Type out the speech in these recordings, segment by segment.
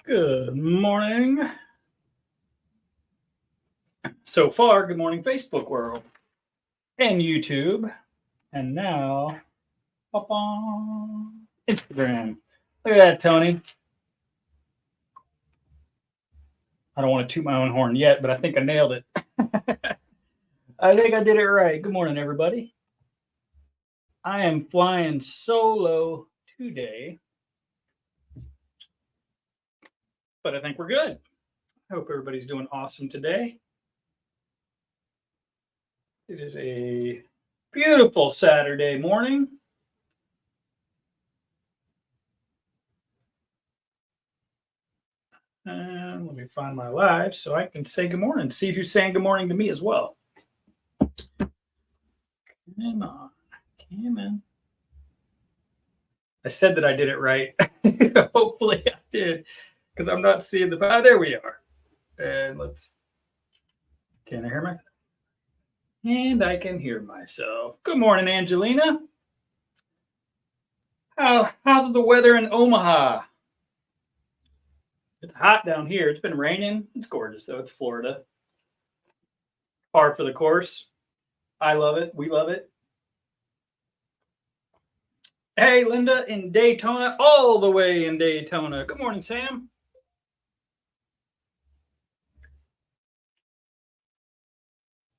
Good morning. So far, good morning, Facebook world and YouTube. And now, up on Instagram. Look at that, Tony. I don't want to toot my own horn yet, but I think I nailed it. I think I did it right. Good morning, everybody. I am flying solo today, but I think we're good. I hope everybody's doing awesome today. It is a beautiful Saturday morning. And let me find my live so I can say good morning. See if you're saying good morning to me as well. Come on. Come on. I said that I did it right. Hopefully I did, because I'm not seeing the. There we are. And can I hear me? And I can hear myself. Good morning, Angelina. How's the weather in Omaha? It's hot down here. It's been raining. It's gorgeous, though. It's Florida. Par for the course. I love it. We love it. Hey, Linda in Daytona, all the way in Daytona. Good morning, Sam.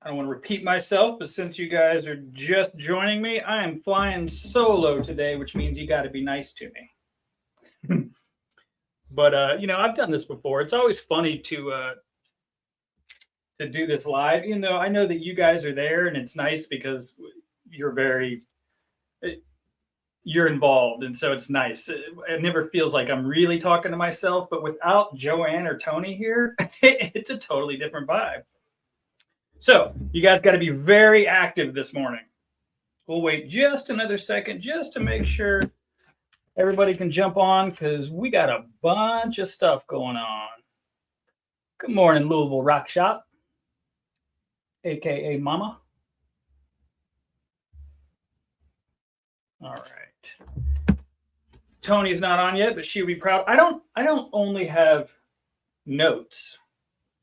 I don't want to repeat myself, but since you guys are just joining me, I am flying solo today, which means you got to be nice to me. But I've done this before. It's always funny to do this live, even though I know that you guys are there, and it's nice because you're involved, and so it's nice. It never feels like I'm really talking to myself, but without Joanne or Toni here, it's a totally different vibe. So you guys got to be very active this morning. We'll wait just another second just to make sure everybody can jump on, because we got a bunch of stuff going on. Good morning, Louisville Rock Shop, aka Mama. All right. Toni's not on yet, but she'll be proud. I don't only have notes,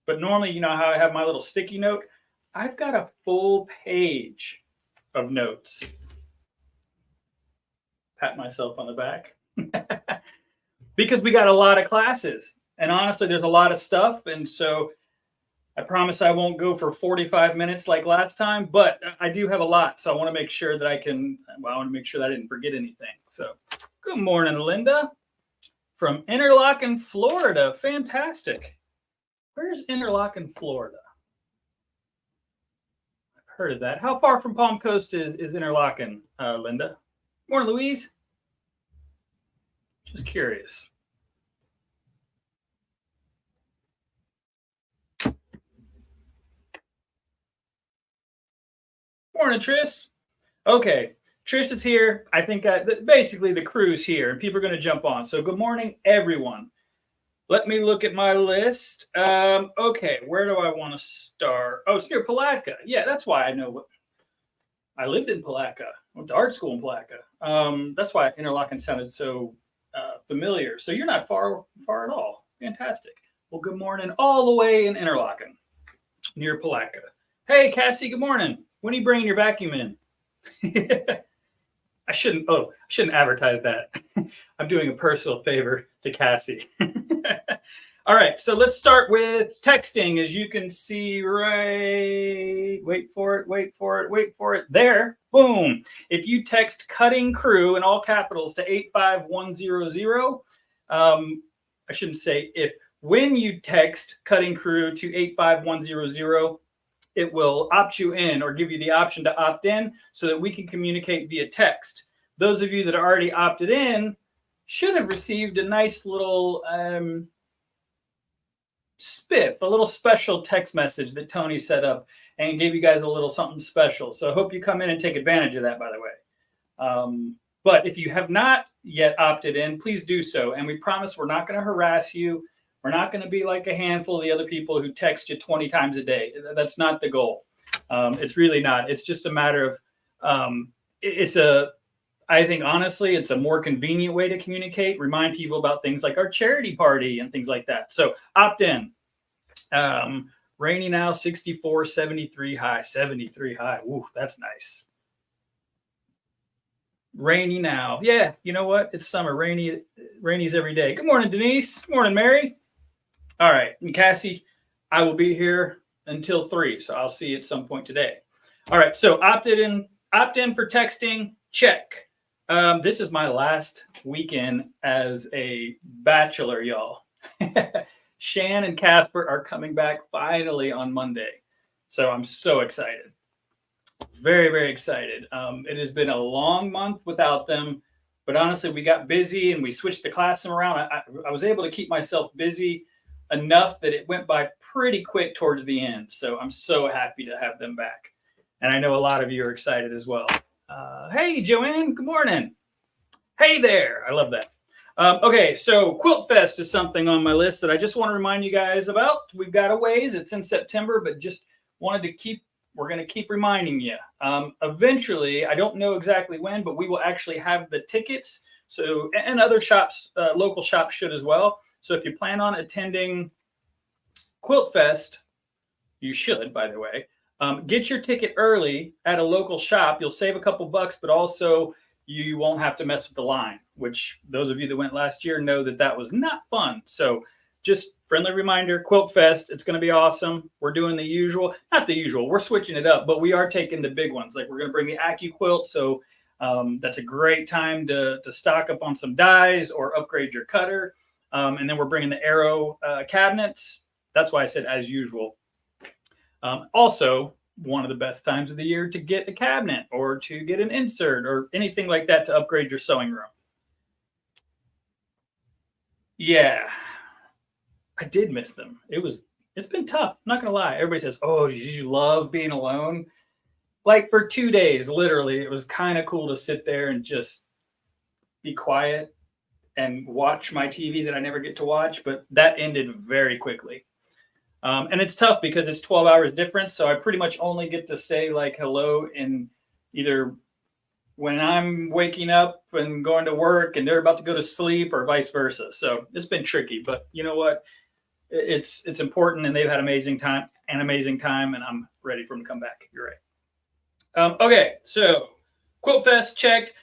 but normally, you know how I have my little sticky note? I've got a full page of notes. Pat myself on the back. Because we got a lot of classes. And honestly, there's a lot of stuff. And so I promise I won't go for 45 minutes like last time, but I do have a lot. So I want to make sure that I want to make sure that I didn't forget anything. So good morning, Linda from Interlachen, Florida. Fantastic. Where's Interlachen, Florida? I've heard of that. How far from Palm Coast is Interlachen, Linda? Morning, Louise. Just curious. Morning, Tris. Okay, Trish is here. I think basically the crew's here, and people are going to jump on. So good morning, everyone. Let me look at my list. Okay, where do I want to start? Oh, it's near Palatka. Yeah, that's why I know I lived in Palatka. I went to art school in Palatka. That's why Interlachen sounded so familiar. So you're not far at all. Fantastic. Well, good morning, all the way in Interlachen, near Palatka. Hey, Cassie. Good morning. When are you bringing your vacuum in? I shouldn't advertise that. I'm doing a personal favor to Cassie. All right, so let's start with texting. As you can see, wait for it. There, boom. If you text Cutting Crew in all capitals to 85100, I shouldn't say if. When you text Cutting Crew to 85100, it will opt you in or give you the option to opt in so that we can communicate via text. Those of you that are already opted in should have received a nice little spiff, a little special text message that Toni set up and gave you guys a little something special. So I hope you come in and take advantage of that, by the way. But if you have not yet opted in, please do so. And we promise we're not going to harass you. We're not going to be like a handful of the other people who text you 20 times a day. That's not the goal. It's really not. It's just a matter of I think honestly, it's a more convenient way to communicate, remind people about things like our charity party and things like that. So opt in. Rainy now, 64, 73 high, 73 high. Ooh, that's nice. Rainy now. Yeah, you know what? It's summer. Rainy's every day. Good morning, Denise. Good morning, Mary. All right. And Cassie, I will be here until 3. So I'll see you at some point today. All right. So opt in for texting. Check. This is my last weekend as a bachelor, y'all. Shan and Casper are coming back finally on Monday. So I'm so excited. Very, very excited. It has been a long month without them, but honestly, we got busy and we switched the classroom around. I was able to keep myself busy enough that it went by pretty quick towards the end. So I'm so happy to have them back. And I know a lot of you are excited as well. Hey, Joanne, good morning. Hey there. I love that. Okay, so Quilt Fest is something on my list that I just want to remind you guys about. We've got a ways. It's in September, but just wanted to we're going to keep reminding you. Eventually, I don't know exactly when, but we will actually have the tickets. So, and other shops, local shops should as well. So if you plan on attending Quilt Fest, you should, by the way, get your ticket early at a local shop. You'll save a couple bucks, but also you won't have to mess with the line, which those of you that went last year know that was not fun. So just friendly reminder, Quilt Fest, it's going to be awesome. We're doing the usual, not the usual, we're switching it up, but we are taking the big ones. Like we're going to bring the AccuQuilt. So that's a great time to stock up on some dies or upgrade your cutter. And then we're bringing the Arrow cabinets. That's why I said as usual. Also, one of the best times of the year to get a cabinet or to get an insert or anything like that to upgrade your sewing room. Yeah, I did miss them. It's been tough. I'm not gonna lie. Everybody says, "Oh, did you love being alone?" Like for 2 days, literally, it was kind of cool to sit there and just be quiet and watch my TV that I never get to watch. But that ended very quickly. And it's tough because it's 12 hours difference. So I pretty much only get to say like hello in either when I'm waking up and going to work and they're about to go to sleep or vice versa. So it's been tricky, but you know what? It's important and they've had an amazing time and I'm ready for them to come back. You're right. Okay. So Quilt Fest checked.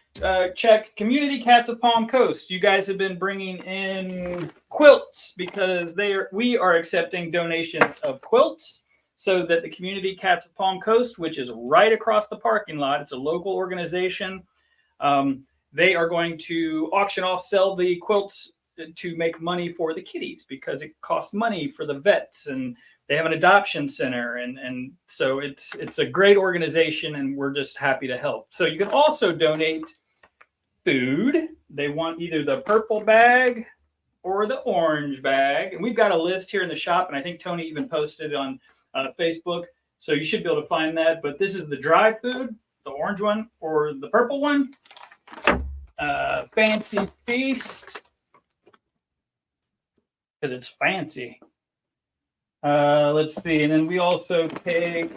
Check Community Cats of Palm Coast. You guys have been bringing in quilts because we are accepting donations of quilts so that the Community Cats of Palm Coast, which is right across the parking lot, it's a local organization. They are going to sell the quilts to make money for the kitties because it costs money for the vets and they have an adoption center. And so it's a great organization and we're just happy to help. So you can also donate food. They want either the purple bag or the orange bag. And we've got a list here in the shop. And I think Toni even posted on Facebook. So you should be able to find that. But this is the dry food, the orange one or the purple one. Fancy Feast. Because it's fancy. Let's see. And then we also take...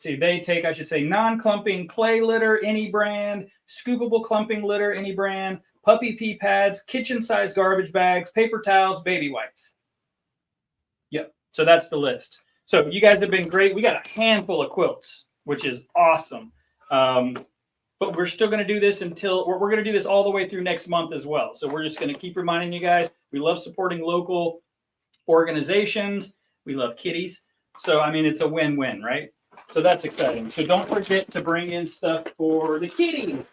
I should say, non-clumping clay litter, any brand, scoopable clumping litter, any brand, puppy pee pads, kitchen-sized garbage bags, paper towels, baby wipes. Yep. So that's the list. So you guys have been great. We got a handful of quilts, which is awesome. But we're still going to do this we're going to do this all the way through next month as well. So we're just going to keep reminding you guys, we love supporting local organizations. We love kitties. So, I mean, it's a win-win, right? So that's exciting. So don't forget to bring in stuff for the kitty.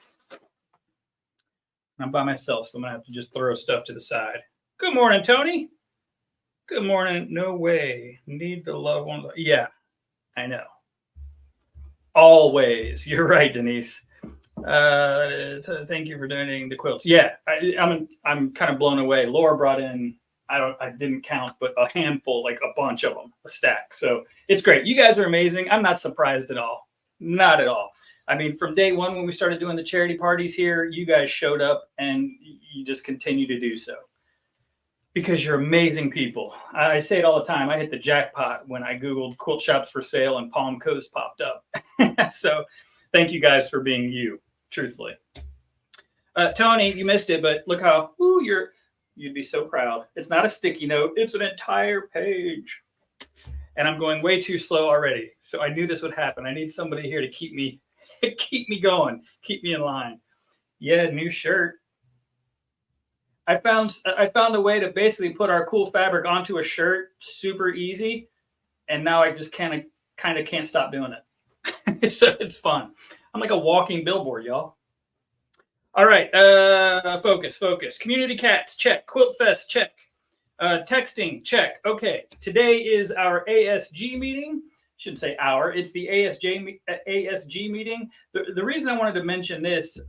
I'm by myself, so I'm going to have to just throw stuff to the side. Good morning, Toni. Good morning. No way. Need the loved one. Yeah, I know. Always. You're right, Denise. Thank you for donating the quilts. Yeah, I'm kind of blown away. Laura brought in, I didn't count, but a handful, like a bunch of them, a stack. So it's great. You guys are amazing. I'm not surprised at all. Not at all. I mean, from day one, when we started doing the charity parties here, you guys showed up and you just continue to do so because you're amazing people. I say it all the time. I hit the jackpot when I Googled quilt shops for sale and Palm Coast popped up. So thank you guys for being you, truthfully. Tony, you missed it, but look how you'd be so proud. It's not a sticky note; it's an entire page. And I'm going way too slow already, so I knew this would happen. I need somebody here to keep me keep me going, keep me in line. Yeah, new shirt. I found a way to basically put our cool fabric onto a shirt super easy, and now I just kind of can't stop doing it. So it's fun. I'm like a walking billboard, y'all. All right, focus. Community cats, check. Quilt Fest, check. Texting, check. Okay, today is our ASG meeting. Shouldn't say our, it's the ASG meeting. The reason I wanted to mention this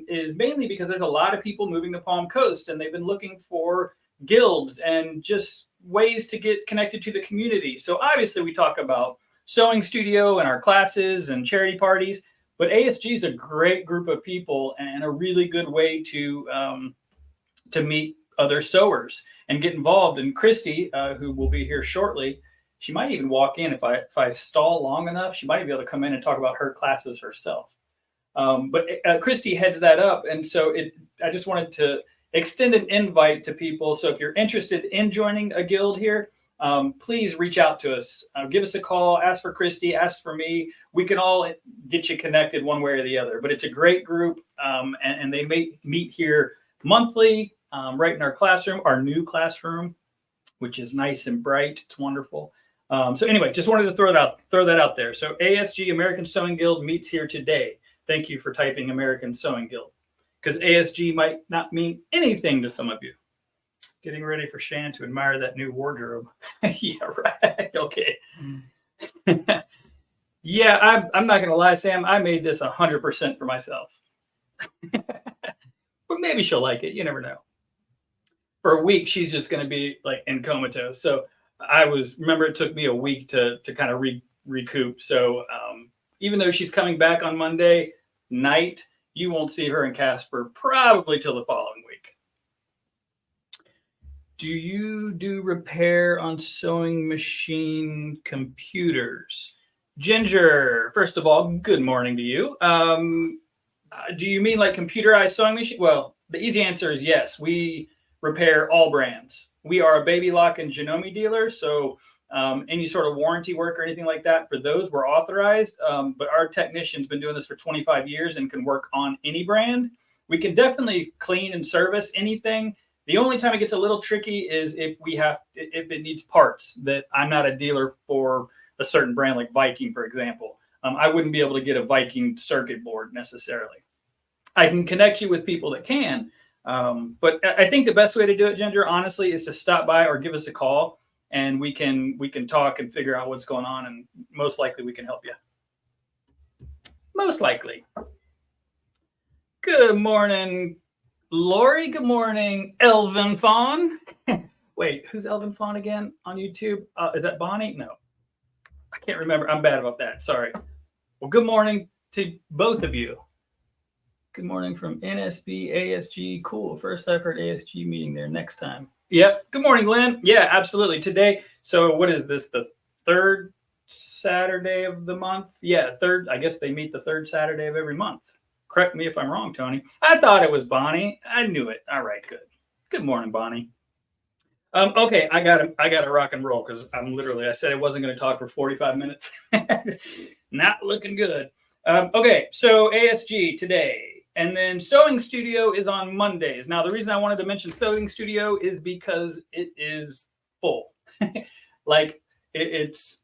is mainly because there's a lot of people moving to Palm Coast, and they've been looking for guilds and just ways to get connected to the community. So obviously we talk about sewing studio and our classes and charity parties, but ASG is a great group of people and a really good way to meet other sewers and get involved. And Christy, who will be here shortly, she might even walk in if I stall long enough. She might be able to come in and talk about her classes herself. But Christy heads that up, and so I just wanted to extend an invite to people. So if you're interested in joining a guild here, please reach out to us. Give us a call. Ask for Christy. Ask for me. We can all get you connected one way or the other. But it's a great group, and they meet here monthly, right in our classroom, our new classroom, which is nice and bright. It's wonderful. So anyway, just wanted to throw that out there. So ASG, American Sewing Guild, meets here today. Thank you for typing American Sewing Guild, because ASG might not mean anything to some of you. Getting ready for Shan to admire that new wardrobe. Yeah, right. Okay. Yeah, I'm not going to lie, Sam. I made this 100% for myself. But maybe she'll like it. You never know. For a week, she's just going to be like in comatose. So remember it took me a week to kind of recoup. So even though she's coming back on Monday night, you won't see her in Casper probably till the following week. Do you do repair on sewing machine computers? Ginger, first of all, good morning to you. Do you mean like computerized sewing machine? Well, the easy answer is yes. We repair all brands. We are a Baby Lock and Janome dealer, so any sort of warranty work or anything like that, for those we're authorized, but our technician's been doing this for 25 years and can work on any brand. We can definitely clean and service anything. The only time it gets a little tricky is if it needs parts that I'm not a dealer for a certain brand, like Viking, for example. I wouldn't be able to get a Viking circuit board necessarily. I can connect you with people that can, but I think the best way to do it, Ginger, honestly, is to stop by or give us a call, and we can talk and figure out what's going on, and most likely we can help you. Most likely. Good morning, Lori. Good morning, Elvin Fawn. Wait, who's Elvin Fawn again on YouTube? Is that Bonnie? No, I can't remember. I'm bad about that. Sorry. Well, good morning to both of you. Good morning from NSB ASG. Cool. First I've heard ASG meeting there. Next time. Yep. Good morning, Glenn. Yeah, absolutely. Today. So what is this? The third Saturday of the month? Yeah, third. I guess they meet the third Saturday of every month. Correct me if I'm wrong, Tony. I thought it was Bonnie. I knew it. All right, good. Good morning, Bonnie. Okay, I got to rock and roll, because I said I wasn't going to talk for 45 minutes. Not looking good. Okay, so ASG today. And then Sewing Studio is on Mondays. Now, the reason I wanted to mention Sewing Studio is because it is full. Like, it's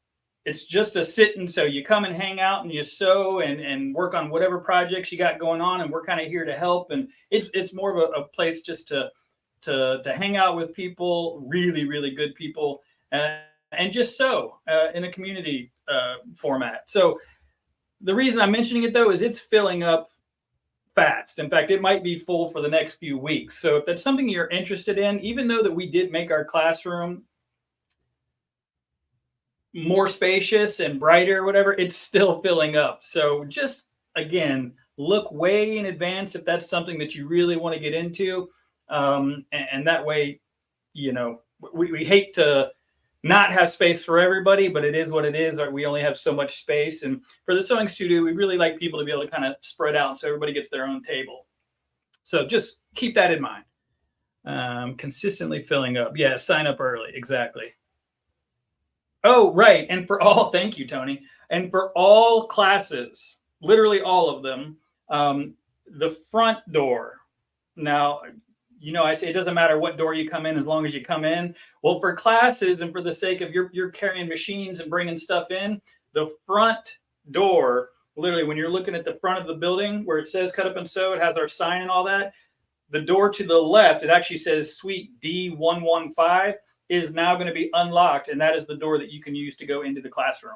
just a sit-and, so you come and hang out and you sew and work on whatever projects you got going on, and we're kind of here to help. And it's more of a place just to hang out with people, really, really good people, and just sew in a community format. So the reason I'm mentioning it, though, is it's filling up fast. In fact, it might be full for the next few weeks. So if that's something you're interested in, even though that we did make our classroom more spacious and brighter, whatever, it's still filling up. So just, again, look way in advance if that's something that you really want to get into. And that way, you know, we hate to not have space for everybody, but it is what it is. We only have so much space. And for the Sewing Studio, we really like people to be able to kind of spread out so everybody gets their own table. So just keep that in mind. Consistently filling up. Yeah, sign up early. Exactly. Oh, right. And for all, thank you, Tony. And for all classes, literally all of them, the front door. Now, I say it doesn't matter what door you come in as long as you come in. Well, for classes and for the sake of you're carrying machines and bringing stuff in, the front door, literally when you're looking at the front of the building where it says cut up and sew, it has our sign and all that. The door to the left, it actually says suite D115 is now going to be unlocked. And that is the door that you can use to go into the classroom.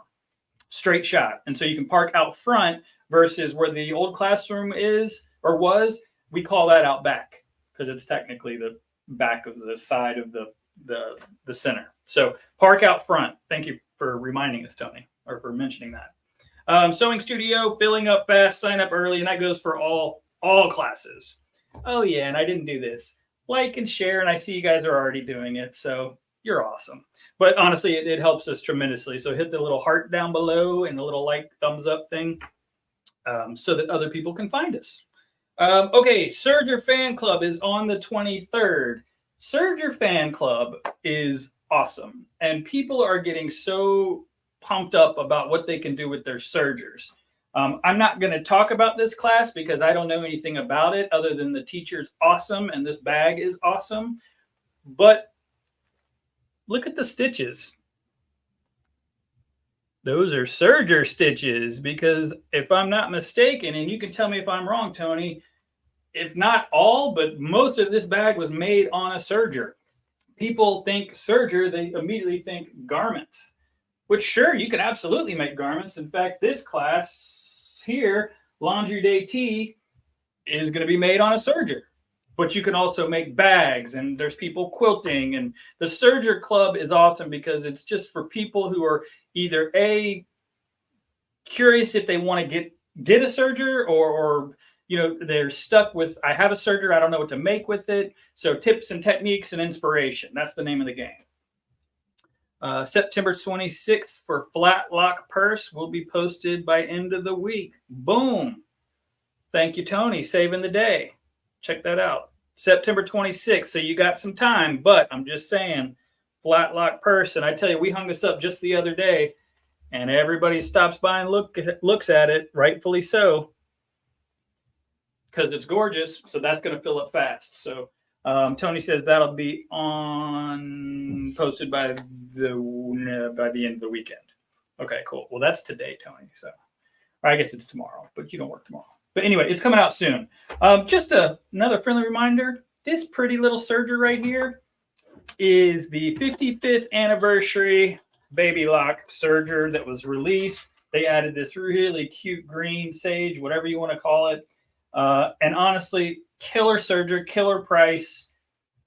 Straight shot. And so you can park out front versus where the old classroom is or was. We call that out back because it's technically the back of the side of the center. So park out front. Thank you for reminding us, Tony, or for mentioning that. Sewing studio, filling up fast, sign up early, and that goes for all classes. Oh yeah, and I didn't do this. Like and share, and I see you guys are already doing it, so you're awesome. But honestly, it helps us tremendously. So hit the little heart down below and the little like thumbs up thing so that other people can find us. Okay, Surger Fan Club is on the 23rd. Surger Fan Club is awesome. And people are getting so pumped up about what they can do with their Surgers. I'm not going to talk about this class because I don't know anything about it other than the teacher's awesome and this bag is awesome. But look at the stitches. Those are serger stitches because if I'm not mistaken, and you can tell me if I'm wrong, Tony, if not all, but most of this bag was made on a serger. People think serger, they immediately think garments, which sure, you can absolutely make garments. In fact, this class here, Laundry Day Tea, is going to be made on a serger. But you can also make bags, and there's people quilting. And the Serger Club is awesome because it's just for people who are either curious if they want to get a serger or they're stuck with, I have a serger, I don't know what to make with it. So tips and techniques and inspiration. That's the name of the game. September 26th for Flat Lock Purse will be posted by end of the week. Boom. Thank you, Tony, saving the day. Check that out. September 26th. So you got some time, but I'm just saying, Flat Lock Purse. And I tell you, we hung this up just the other day and everybody stops by and looks at it, rightfully so, because it's gorgeous. So that's going to fill up fast. So Tony says that'll be posted by the end of the weekend. Okay, cool. Well, that's today, Tony. So I guess it's tomorrow, but you don't work tomorrow. But anyway, it's coming out soon. Just another friendly reminder, this pretty little serger right here is the 55th anniversary Baby Lock serger that was released. They added this really cute green sage, whatever you want to call it. And honestly, killer serger, killer price,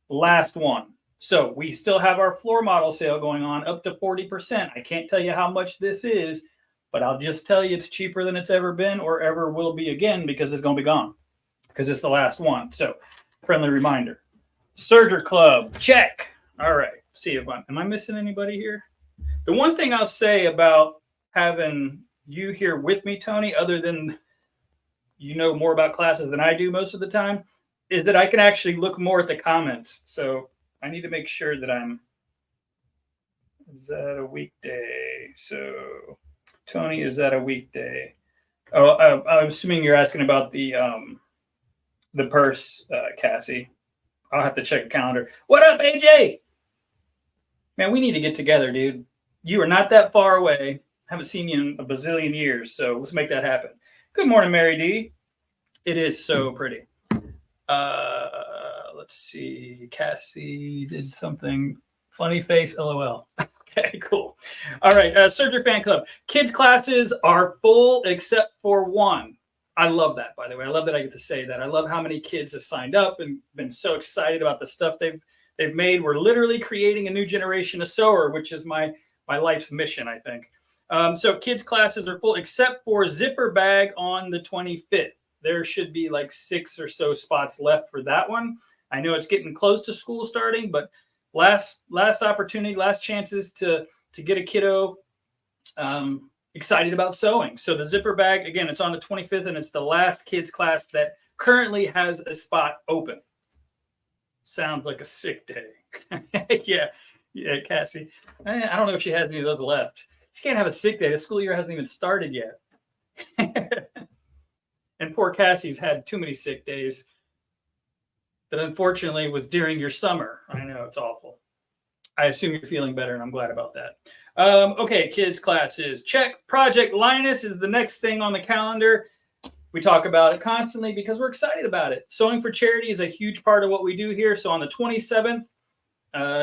last one. So we still have our floor model sale going on up to 40%. I can't tell you how much this is, but I'll just tell you it's cheaper than it's ever been or ever will be again because it's going to be gone because it's the last one. So friendly reminder. Serger Club, check. All right. See if am I missing anybody here? The one thing I'll say about having you here with me, Tony, other than you know more about classes than I do most of the time, is that I can actually look more at the comments. So I need to make sure that is that a weekday? So Tony, is that a weekday? Oh, I'm assuming you're asking about the purse, Cassie. I'll have to check the calendar. What up, AJ? Man, we need to get together, dude. You are not that far away. Haven't seen you in a bazillion years, so let's make that happen. Good morning, Mary D. It is so pretty. Let's see. Cassie did something. Funny face, LOL. Okay, cool. All right, Serger Fan Club. Kids classes are full except for one. I love that, by the way. I love that I get to say that. I love how many kids have signed up and been so excited about the stuff they've made. We're literally creating a new generation of sewer, which is my life's mission, I think. So kids classes are full except for zipper bag on the 25th. There should be like 6 or so spots left for that one. I know it's getting close to school starting, but last opportunity, last chances to get a kiddo excited about sewing. So the zipper bag, again, it's on the 25th and it's the last kids class that currently has a spot open. Sounds like a sick day. Yeah, yeah, Cassie. I don't know if she has any of those left. She can't have a sick day. The school year hasn't even started yet. And poor Cassie's had too many sick days. That unfortunately was during your summer. I know, it's awful. I assume you're feeling better, and I'm glad about that. Okay, kids, classes, check. Project Linus is the next thing on the calendar. We talk about it constantly because we're excited about it. Sewing for Charity is a huge part of what we do here. So on the 27th,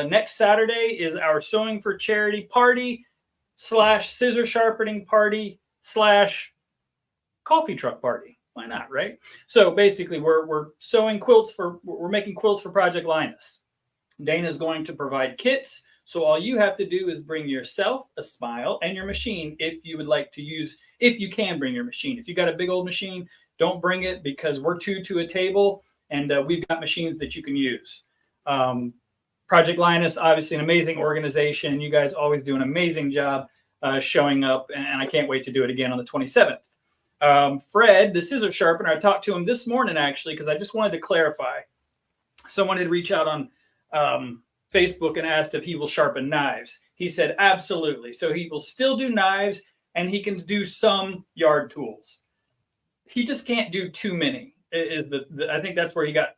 next Saturday, is our Sewing for Charity party / scissor sharpening party / coffee truck party. Why not, right? So basically, we're sewing quilts we're making quilts for Project Linus. Dana's going to provide kits. So all you have to do is bring yourself a smile and your machine if you would like to use, if you can bring your machine. If you got a big old machine, don't bring it because we're two to a table and we've got machines that you can use. Project Linus, obviously an amazing organization. You guys always do an amazing job showing up, and I can't wait to do it again on the 27th. Fred, the scissor sharpener, I talked to him this morning actually because I just wanted to clarify. Someone had reached out on Facebook and asked if he will sharpen knives. He said absolutely. So he will still do knives and he can do some yard tools. He just can't do too many. I think that's where he got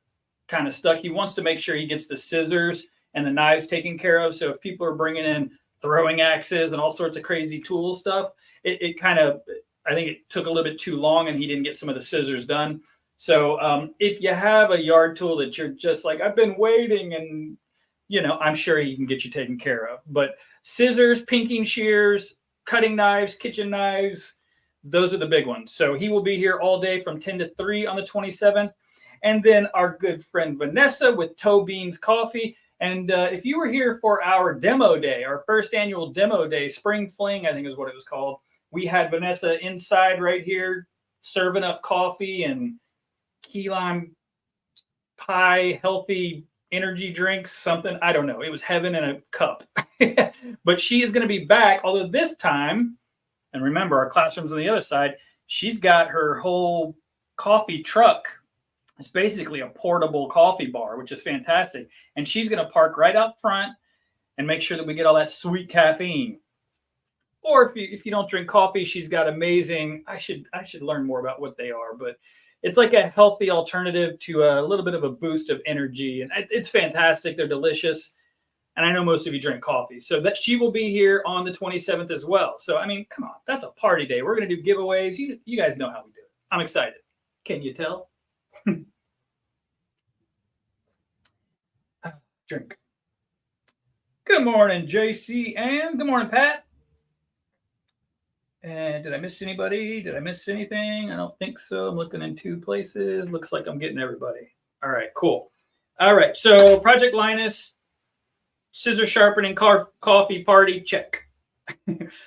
kind of stuck. He wants to make sure he gets the scissors and the knives taken care of. So if people are bringing in throwing axes and all sorts of crazy tool stuff, it kind of, I think it took a little bit too long and he didn't get some of the scissors done. So if you have a yard tool that you're just like, I've been waiting, and I'm sure he can get you taken care of. But scissors, pinking shears, cutting knives, kitchen knives, those are the big ones. So he will be here all day from 10 to 3 on the 27th. And then our good friend Vanessa with Toe Beans Coffee. And if you were here for our demo day, our first annual demo day, Spring Fling, I think is what it was called. We had Vanessa inside right here serving up coffee and key lime pie, healthy energy drinks, something. I don't know. It was heaven in a cup. But she is going to be back, although this time, and remember, our classroom's on the other side, she's got her whole coffee truck. It's basically a portable coffee bar, which is fantastic. And she's going to park right out front and make sure that we get all that sweet caffeine. Or if you don't drink coffee, she's got amazing, I should learn more about what they are, but it's like a healthy alternative to a little bit of a boost of energy. And it's fantastic. They're delicious. And I know most of you drink coffee. So that she will be here on the 27th as well. So, I mean, come on, that's a party day. We're going to do giveaways. You guys know how we do it. I'm excited. Can you tell? Drink. Good morning, JC, and good morning, Pat. And did I miss anybody? Did I miss anything? I don't think so. I'm looking in 2 places. Looks like I'm getting everybody. All right, cool. All right, so Project Linus, scissor sharpening, coffee party, check.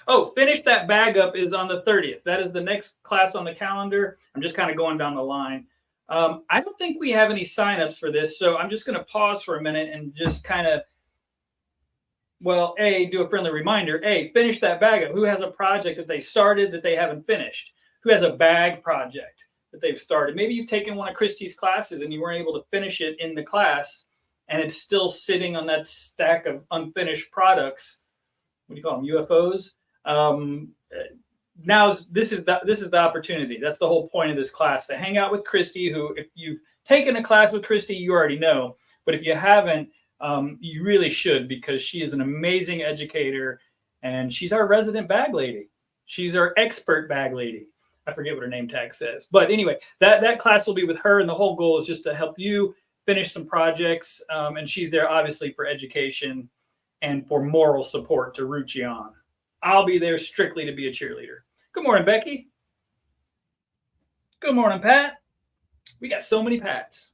Oh, finish that bag up is on the 30th. That is the next class on the calendar. I'm just kind of going down the line. I don't think we have any signups for this, so I'm just going to pause for a minute and just kind of, well, do a friendly reminder. Finish that bag up. Who has a project that they started that they haven't finished? Who has a bag project that they've started? Maybe you've taken one of Christy's classes and you weren't able to finish it in the class, and it's still sitting on that stack of unfinished products. What do you call them? UFOs. Now this is the opportunity. That's the whole point of this class, to hang out with Christy, who, if you've taken a class with Christy, you already know. But if you haven't, you really should, because she is an amazing educator and she's our resident bag lady. She's our expert bag lady. I forget what her name tag says. But anyway, that class will be with her, and the whole goal is just to help you finish some projects. And she's there obviously for education and for moral support to root you on. I'll be there strictly to be a cheerleader. Good morning, Becky. Good morning, Pat. We got so many Pats.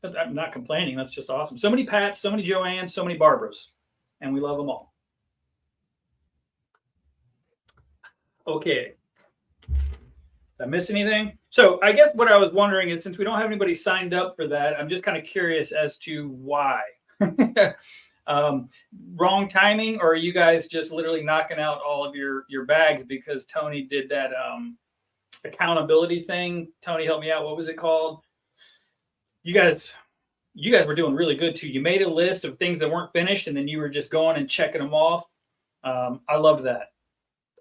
I'm not complaining. That's just awesome. So many Pats, so many Joannes, so many Barbaras, and we love them all. Okay. Did I miss anything? So I guess what I was wondering is, since we don't have anybody signed up for that, I'm just kind of curious as to why. Wrong timing, or are you guys just literally knocking out all of your bags because Toni did that accountability thing. Tony, help me out. What was it called? You guys were doing really good too. You made a list of things that weren't finished, and then you were just going and checking them off. I loved that.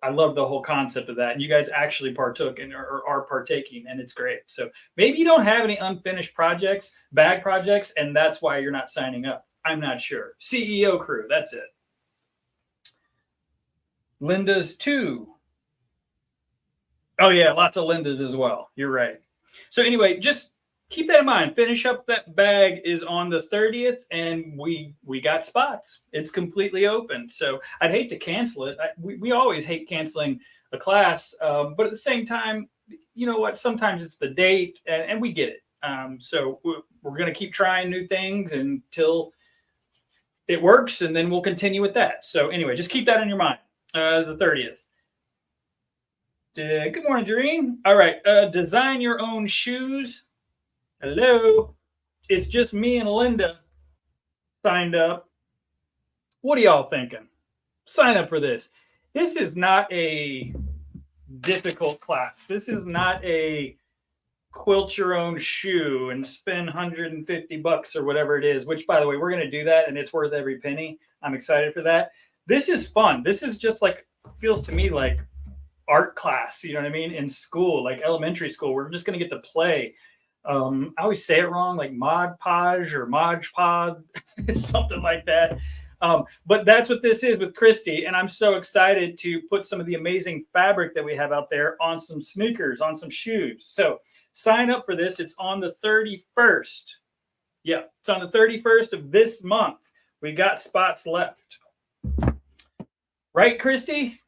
I love the whole concept of that. And you guys actually partook in or are partaking, and it's great. So maybe you don't have any unfinished projects, bag projects, and that's why you're not signing up. I'm not sure. CEO crew, that's it. Linda's too. Oh yeah, lots of Linda's as well. You're right. So anyway, just keep that in mind. Finish up that bag is on the 30th, and we got spots. It's completely open. So I'd hate to cancel it. We always hate canceling a class, but at the same time, you know what? Sometimes it's the date, and we get it. So we're going to keep trying new things until it works, and then we'll continue with that. So anyway, just keep that in your mind. The 30th. Good morning, Doreen. All right. Design your own shoes. Hello. It's just me and Linda signed up. What are y'all thinking? Sign up for this. This is not a difficult class. This is not a quilt your own shoe and spend $150 or whatever it is, which, by the way, we're going to do that, and it's worth every penny. I'm excited for that. This is fun. This is just like, feels to me like art class, you know what I mean? In school, like elementary school, we're just going to get to play. I always say it wrong, like Mod Podge or Modge Pod, something like that. But that's what this is with Christy. And I'm so excited to put some of the amazing fabric that we have out there on some sneakers, on some shoes. So sign up for this. It's on the 31st. Yeah, it's on the 31st of this month. We got spots left. Right, Christy?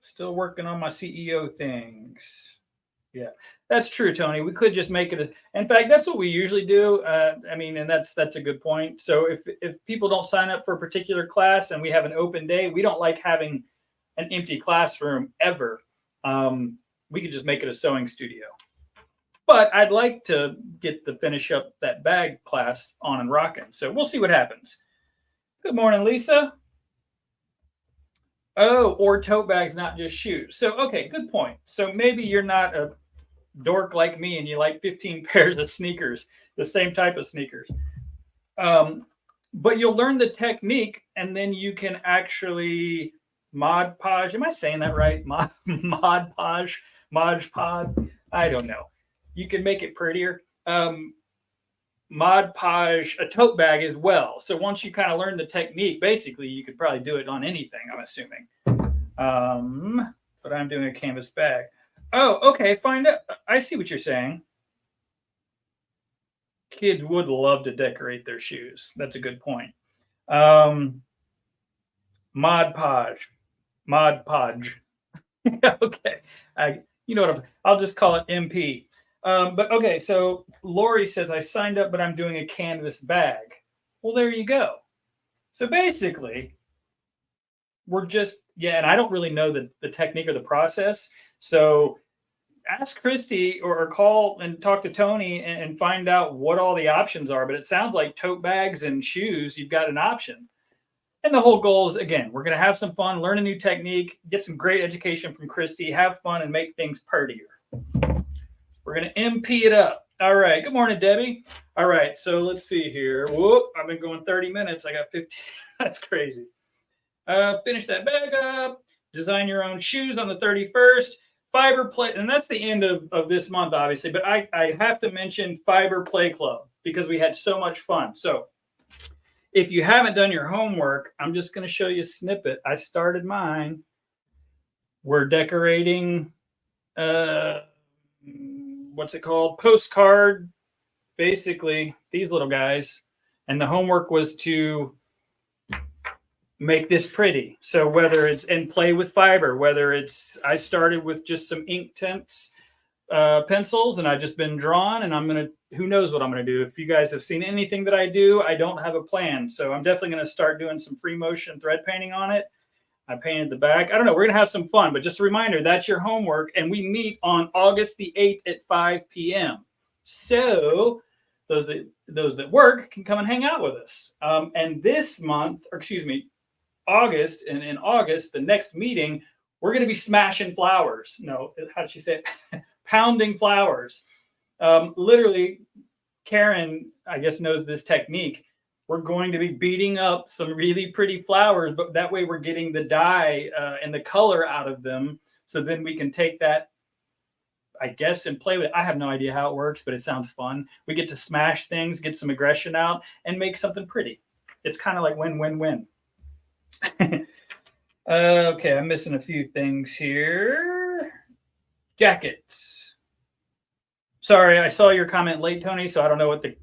Still working on my CEO things. Yeah, that's true, Tony. We could just make it. In fact, that's what we usually do. I mean, and that's a good point. So if people don't sign up for a particular class and we have an open day, we don't like having an empty classroom ever. We could just make it a sewing studio. But I'd like to get the finish up that bag class on and rocking. So we'll see what happens. Good morning, Lisa. Oh, or tote bags, not just shoes. So, okay, good point. So maybe you're not a dork like me and you like 15 pairs of sneakers, the same type of sneakers. But you'll learn the technique, and then you can actually Mod Podge. Am I saying that right? Mod Podge, Modge Pod. I don't know. You can make it prettier. Mod Podge a tote bag as well. So once you kind of learn the technique, basically you could probably do it on anything, I'm assuming. But I'm doing a canvas bag. Oh, okay, find out. I see what you're saying. Kids would love to decorate their shoes. That's a good point. Mod Podge. Mod Podge. Okay. You know what? I'll just call it MP. But okay, so Lori says, I signed up, but I'm doing a canvas bag. Well, there you go. So basically, we're just, yeah, and I don't really know the technique or the process. So ask Christy or call and talk to Tony and find out what all the options are. But it sounds like tote bags and shoes, you've got an option. And the whole goal is, again, we're going to have some fun, learn a new technique, get some great education from Christy, have fun, and make things prettier. We're going to MP it up. All right. Good morning, Debbie. All right. So let's see here. Whoop. I've been going 30 minutes. I got 15. That's crazy. Finish that bag up. Design your own shoes on the 31st. Fiber Play. And that's the end of this month, obviously. But I have to mention Fiber Play Club because we had so much fun. So if you haven't done your homework, I'm just going to show you a snippet. I started mine. We're decorating... what's it called? Postcard, basically these little guys. And the homework was to make this pretty. So whether it's and play with fiber, whether it's, I started with just some ink tints, pencils, and I've just been drawn, and I'm going to, who knows what I'm going to do. If you guys have seen anything that I do, I don't have a plan. So I'm definitely going to start doing some free motion thread painting on it. I painted the back. I don't know. We're going to have some fun, but just a reminder, that's your homework. And we meet on August the 8th at 5 p.m. So those that work can come and hang out with us. And this month, or excuse me, August, and in August, the next meeting, we're going to be smashing flowers. No, how did she say it? Pounding flowers. Literally, Karen, I guess, knows this technique. We're going to be beating up some really pretty flowers, but that way we're getting the dye and the color out of them. So then we can take that, I guess, and play with it. I have no idea how it works, but it sounds fun. We get to smash things, get some aggression out, and make something pretty. It's kind of like win, win, win. Okay, I'm missing a few things here. Jackets. Sorry, I saw your comment late, Tony, so I don't know what the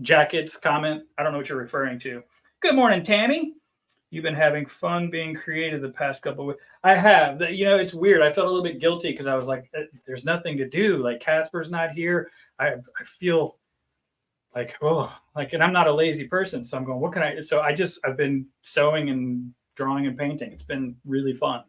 jackets comment. I don't know what you're referring to. Good morning, Tammy. You've been having fun being creative the past couple of weeks. I have. You know, it's weird. I felt a little bit guilty because I was like, there's nothing to do. Like, Casper's not here. I feel like, oh, like, and I'm not a lazy person. So I'm going, what can I? So I've been sewing and drawing and painting. It's been really fun.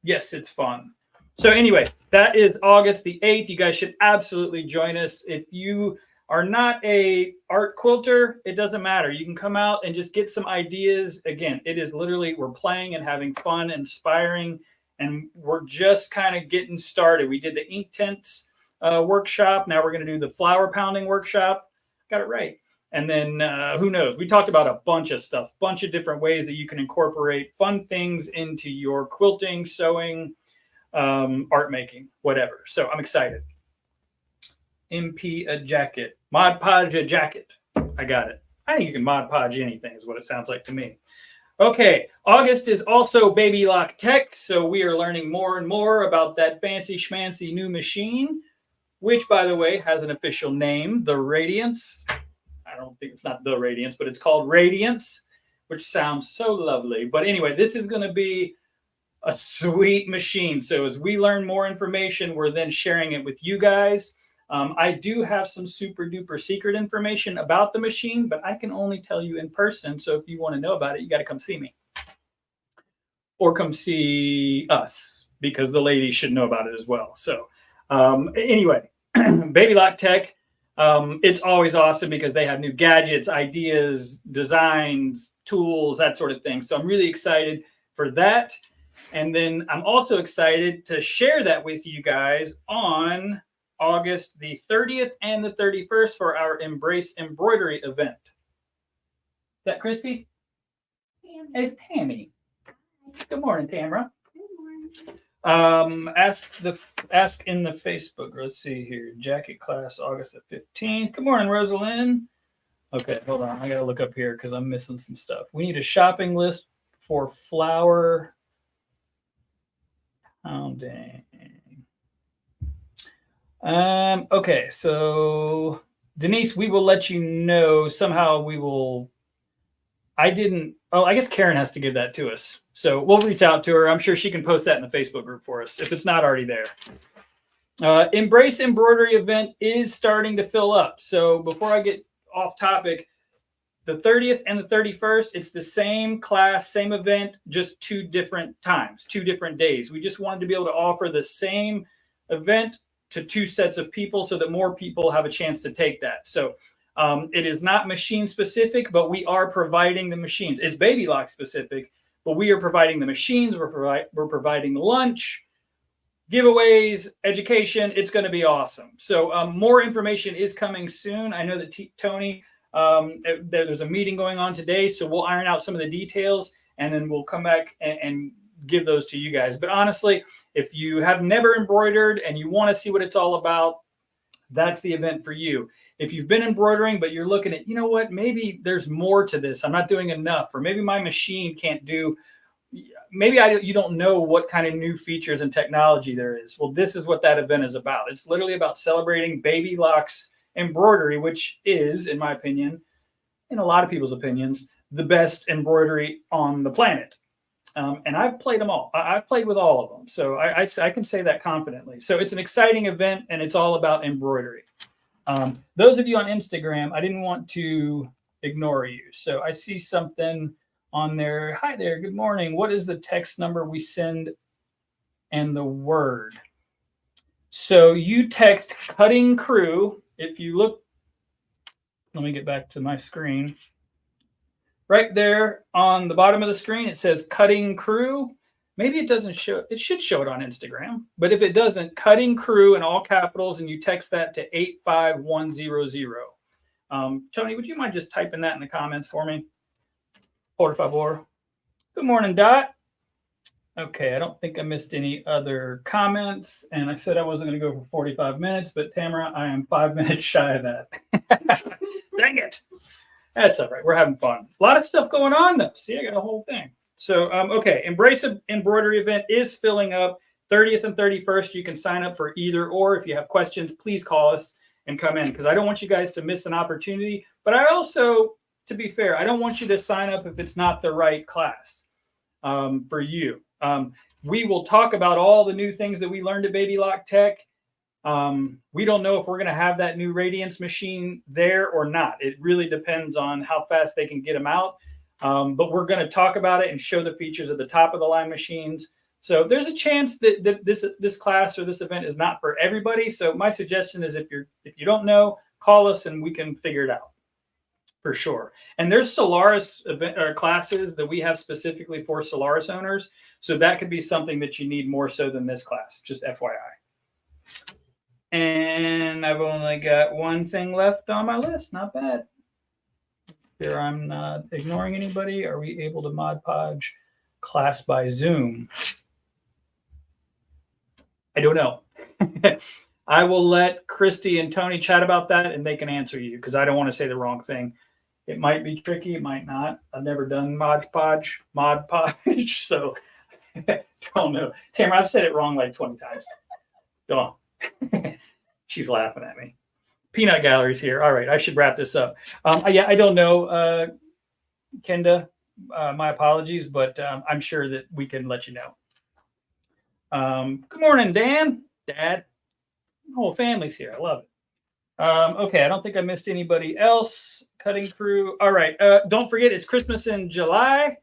Yes, it's fun. So anyway, that is August the 8th. You guys should absolutely join us. If you are not a art quilter, it doesn't matter. You can come out and just get some ideas. Again, it is literally, we're playing and having fun, inspiring, and we're just kind of getting started. We did the ink tints workshop. Now we're going to do the flower pounding workshop. Got it right. And then who knows? We talked about a bunch of stuff, bunch of different ways that you can incorporate fun things into your quilting, sewing, art making, whatever. So I'm excited. MP a jacket. Mod Podge a jacket. I got it. I think you can Mod Podge anything is what it sounds like to me. Okay, August is also Baby Lock Tech, so we are learning more and more about that fancy schmancy new machine, which, by the way, has an official name, the Radiance. I don't think it's not the Radiance, but it's called Radiance, which sounds so lovely. But anyway, this is going to be a sweet machine. So as we learn more information, we're then sharing it with you guys. I do have some super duper secret information about the machine, but I can only tell you in person. So if you want to know about it, you got to come see me or come see us, because the ladies should know about it as well. So anyway, Baby Lock Tech, it's always awesome because they have new gadgets, ideas, designs, tools, that sort of thing. So I'm really excited for that. And then I'm also excited to share that with you guys on August the 30th and the 31st for our Embrace Embroidery event. Is that Christy? Tammy. It's Tammy. Good morning, Tamara. Good morning. Ask in the Facebook. Let's see here. Jacket class August the 15th. Good morning, Rosalind. Okay, hold on. I gotta look up here because I'm missing some stuff. We need a shopping list for flower pounding. Okay, so Denise, we will let you know somehow. I guess Karen has to give that to us. So we'll reach out to her. I'm sure she can post that in the Facebook group for us if it's not already there. Embrace Embroidery event is starting to fill up. So before I get off topic, the 30th and the 31st, it's the same class, same event, just 2 different times, 2 different days. We just wanted to be able to offer the same event to 2 sets of people so that more people have a chance to take that. So it is not machine specific, but we are providing the machines. It's Baby Lock specific, but we are providing the machines. We're providing lunch, giveaways, education. It's going to be awesome. So more information is coming soon. I know that Tony, there's a meeting going on today, so we'll iron out some of the details, and then we'll come back and give those to you guys. But honestly, if you have never embroidered and you want to see what it's all about, that's the event for you. If you've been embroidering, but you're looking at, you know what, maybe there's more to this. I'm not doing enough, or maybe my machine can't do, maybe you don't know what kind of new features and technology there is. Well, this is what that event is about. It's literally about celebrating Baby Lock's embroidery, which is, in my opinion, in a lot of people's opinions, the best embroidery on the planet. And I've played them all. I've played with all of them. So I can say that confidently. So it's an exciting event, and it's all about embroidery. Those of you on Instagram, I didn't want to ignore you. So I see something on there. Hi there. Good morning. What is the text number we send and the word? So you text Cutting Crew. If you look, let me get back to my screen. Right there on the bottom of the screen, it says Cutting Crew. Maybe it doesn't show. It should show it on Instagram. But if it doesn't, Cutting Crew in all capitals, and you text that to 85100. Tony, would you mind just typing that in the comments for me? Por favor. Good morning, Dot. Okay, I don't think I missed any other comments. And I said I wasn't going to go for 45 minutes, but Tamara, I am 5 minutes shy of that. Dang it. That's all right. We're having fun. A lot of stuff going on, though. See, I got a whole thing. So, okay, Embrace Embroidery event is filling up. 30th and 31st, you can sign up for either or. If you have questions, please call us and come in, because I don't want you guys to miss an opportunity. But I also, to be fair, I don't want you to sign up if it's not the right class for you. We will talk about all the new things that we learned at Baby Lock Tech. We don't know if we're going to have that new Radiance machine there or not. It really depends on how fast they can get them out. But we're going to talk about it and show the features of the top of the line machines. So there's a chance that this class or this event is not for everybody. So my suggestion is if you don't know, call us and we can figure it out for sure. And there's Solaris event or classes that we have specifically for Solaris owners. So that could be something that you need more so than this class, just FYI. And I've only got one thing left on my list. Not bad. Here, I'm not ignoring anybody. Are we able to Mod Podge class by Zoom? I don't know. I will let Christy and Tony chat about that, and they can answer you, because I don't want to say the wrong thing. It might be tricky. It might not. I've never done Mod Podge, so don't know. Tamara, I've said it wrong like 20 times. Don't. She's laughing at me. Peanut Gallery's here. All right, I should wrap this up. Yeah, I don't know, Kenda. My apologies, but I'm sure that we can let you know. Good morning, Dan. Dad. The whole family's here. I love it. Okay, I don't think I missed anybody else. Cutting Crew. All right. Don't forget, it's Christmas in July.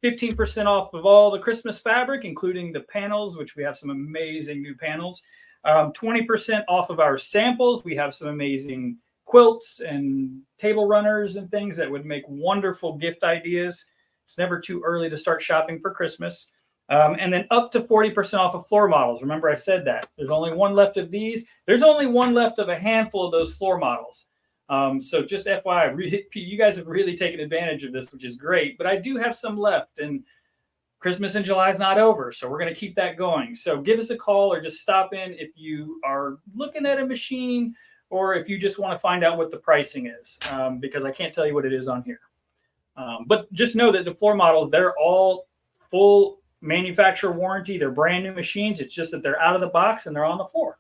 15% off of all the Christmas fabric, including the panels, which we have some amazing new panels. 20% off of our samples. We have some amazing quilts and table runners and things that would make wonderful gift ideas. It's never too early to start shopping for Christmas. And then up to 40% off of floor models. Remember, I said that. There's only one left of these. There's only one left of a handful of those floor models. So just FYI, you guys have really taken advantage of this, which is great. But I do have some left. And Christmas in July is not over, so we're going to keep that going. So give us a call or just stop in if you are looking at a machine or if you just want to find out what the pricing is, because I can't tell you what it is on here. But just know that the floor models, they're all full manufacturer warranty. They're brand new machines. It's just that they're out of the box and they're on the floor.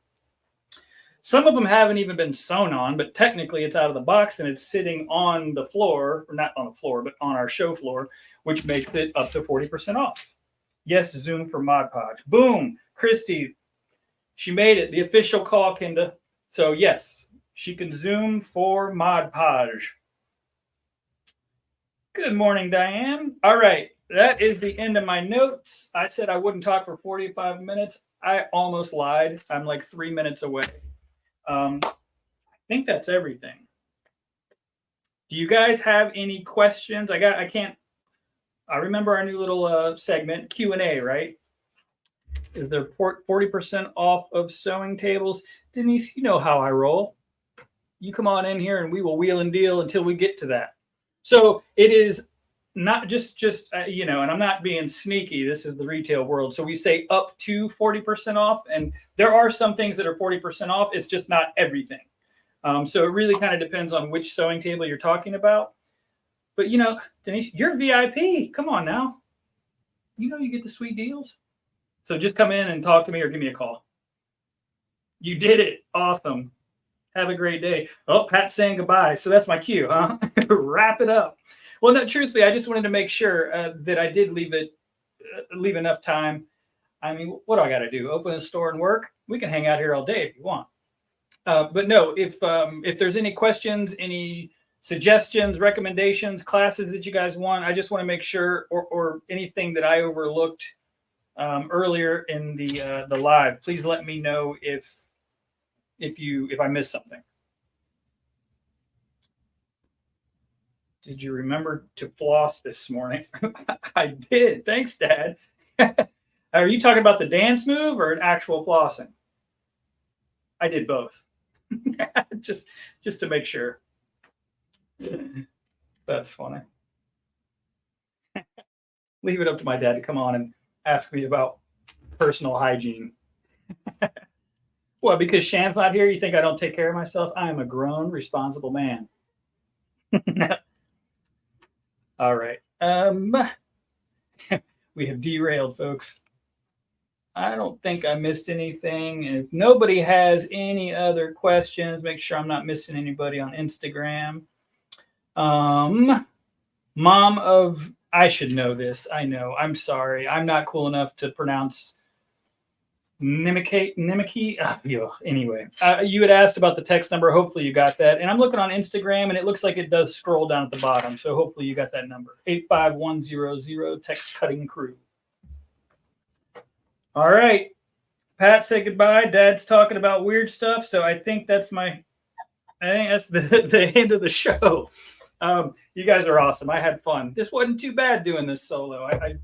Some of them haven't even been sewn on, but technically it's out of the box and it's sitting on the floor, or not on the floor, but on our show floor, which makes it up to 40% off. Yes, Zoom for Mod Podge. Boom. Christy, she made it. The official call, Kinda. So yes, she can Zoom for Mod Podge. Good morning, Diane. All right. That is the end of my notes. I said I wouldn't talk for 45 minutes. I almost lied. I'm like 3 minutes away. I think that's everything. Do you guys have any questions? I remember our new little segment, Q&A, right? Is there 40% off of sewing tables? Denise, you know how I roll. You come on in here and we will wheel and deal until we get to that. So it is not just and I'm not being sneaky. This is the retail world. So we say up to 40% off. And there are some things that are 40% off. It's just not everything. So it really kind of depends on which sewing table you're talking about. But, Denise, you're VIP. Come on now. You get the sweet deals. So just come in and talk to me or give me a call. You did it. Awesome. Have a great day. Oh, Pat's saying goodbye. So that's my cue, huh? Wrap it up. Well, no, truthfully, I just wanted to make sure that I did leave enough time. I mean, what do I got to do? Open the store and work? We can hang out here all day if you want. But no, if there's any questions, any suggestions, recommendations, classes that you guys want, I just want to make sure, or anything that I overlooked earlier in the live, please let me know if I missed something. Did you remember to floss this morning? I did. Thanks, Dad. Are you talking about the dance move or an actual flossing? I did both. just to make sure. That's funny. Leave it up to my dad to come on and ask me about personal hygiene. Well, because Shan's not here, you think I don't take care of myself? I am a grown, responsible man. All right. We have derailed, folks. I don't think I missed anything. And if nobody has any other questions, make sure I'm not missing anybody on Instagram. Mom of, I should know this. I know. I'm sorry. I'm not cool enough to pronounce Nimiki. Anyway, you had asked about the text number. Hopefully you got that. And I'm looking on Instagram, and it looks like it does scroll down at the bottom. So hopefully you got that number. 85100, text cutting crew. All right. Pat, say goodbye. Dad's talking about weird stuff. So I think that's the end of the show. You guys are awesome. I had fun. This wasn't too bad doing this solo. I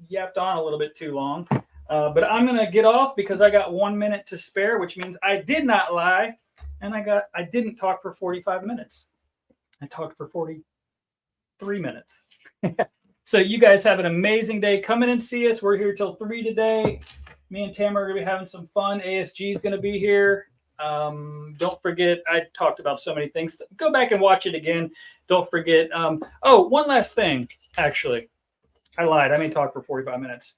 yapped on a little bit too long. But I'm going to get off because I got 1 minute to spare, which means I did not lie. And I didn't talk for 45 minutes. I talked for 43 minutes. So you guys have an amazing day. Come in and see us. We're here till 3 today. Me and Tamara are going to be having some fun. ASG is going to be here. Don't forget, I talked about so many things. Go back and watch it again. Don't forget. One last thing, actually. I lied. I may talk for 45 minutes.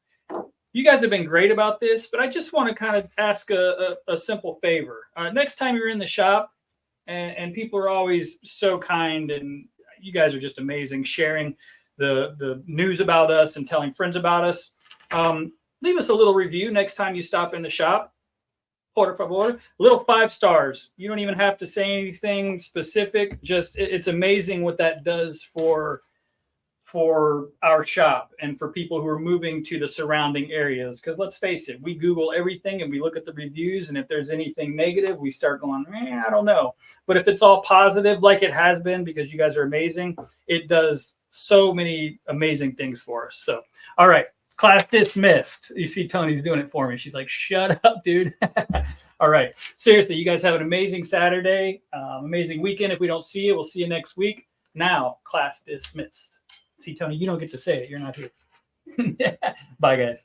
You guys have been great about this, but I just want to kind of ask a simple favor. Next time you're in the shop, and people are always so kind, and you guys are just amazing, sharing the news about us and telling friends about us. Leave us a little review next time you stop in the shop. Por favor, little 5 stars. You don't even have to say anything specific. Just it's amazing what that does for our shop and for people who are moving to the surrounding areas. Because let's face it, we Google everything and we look at the reviews, and if there's anything negative, we start going, I don't know. But if it's all positive, like it has been, because you guys are amazing, it does so many amazing things for us. So, all right, class dismissed. You see Tony's doing it for me. She's like, shut up, dude. All right, seriously, you guys have an amazing Saturday, amazing weekend. If we don't see you, we'll see you next week. Now, class dismissed. See, Tony, you don't get to say it. You're not here. Bye, guys.